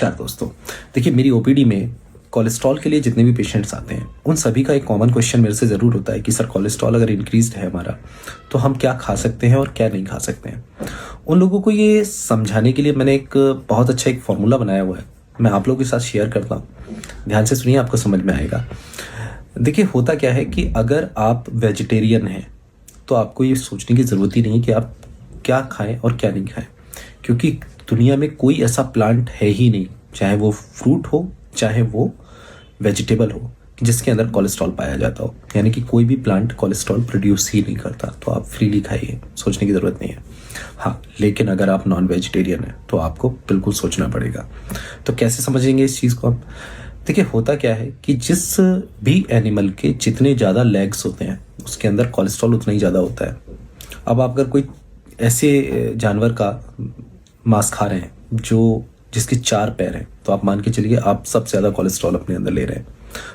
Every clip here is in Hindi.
नमस्कार दोस्तों। देखिए, मेरी ओपीडी में कोलेस्ट्रॉल के लिए जितने भी पेशेंट्स आते हैं उन सभी का एक कॉमन क्वेश्चन मेरे से ज़रूर होता है कि सर, कोलेस्ट्रॉल अगर इंक्रीज्ड है हमारा तो हम क्या खा सकते हैं और क्या नहीं खा सकते हैं। उन लोगों को ये समझाने के लिए मैंने एक बहुत अच्छा एक फार्मूला बनाया हुआ है, मैं आप लोगों के साथ शेयर करता हूँ। ध्यान से सुनिए, आपको समझ में आएगा। देखिए, होता क्या है कि अगर आप वेजिटेरियन हैं तो आपको ये सोचने की ज़रूरत ही नहीं है कि आप क्या खाएं और क्या नहीं खाएं, क्योंकि दुनिया में कोई ऐसा प्लांट है ही नहीं, चाहे वो फ्रूट हो चाहे वो वेजिटेबल हो, जिसके अंदर कोलेस्ट्रॉल पाया जाता हो। यानी कि कोई भी प्लांट कोलेस्ट्रॉल प्रोड्यूस ही नहीं करता, तो आप फ्रीली खाइए, सोचने की ज़रूरत नहीं है। हाँ, लेकिन अगर आप नॉन वेजिटेरियन हैं तो आपको बिल्कुल सोचना पड़ेगा। तो कैसे समझेंगे इस चीज़ को आप? देखिए, होता क्या है कि जिस भी एनिमल के जितने ज़्यादा लेग्स होते हैं उसके अंदर कोलेस्ट्रॉल उतना ही ज़्यादा होता है। अब आप अगर कोई ऐसे जानवर का मांस खा रहे हैं जो जिसके 4 पैर हैं, तो आप मान के चलिए आप सबसे ज़्यादा कोलेस्ट्रॉल अपने अंदर ले रहे हैं।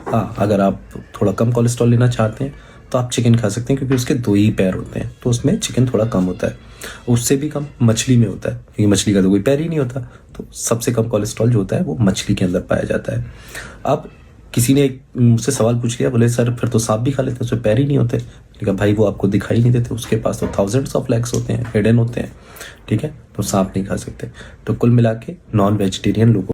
हाँ, अगर आप थोड़ा कम कोलेस्ट्रॉल लेना चाहते हैं तो आप चिकन खा सकते हैं, क्योंकि उसके 2 ही पैर होते हैं, तो उसमें चिकन थोड़ा कम होता है। उससे भी कम मछली में होता है, क्योंकि मछली का तो कोई पैर ही नहीं होता, तो सबसे कम कोलेस्ट्रॉल जो होता है वो मछली के अंदर पाया जाता है। अब किसी ने मुझसे सवाल पूछ लिया, बोले सर फिर तो सांप भी खा लेते हैं, उसमें पैर ही नहीं होते। मैंने कहा भाई, वो आपको दिखाई नहीं देते, उसके पास तो थाउजेंड्स ऑफ लेग्स होते हैं, हिडन होते हैं, ठीक है, तो सांप नहीं खा सकते। तो कुल मिला के नॉन वेजिटेरियन लोगों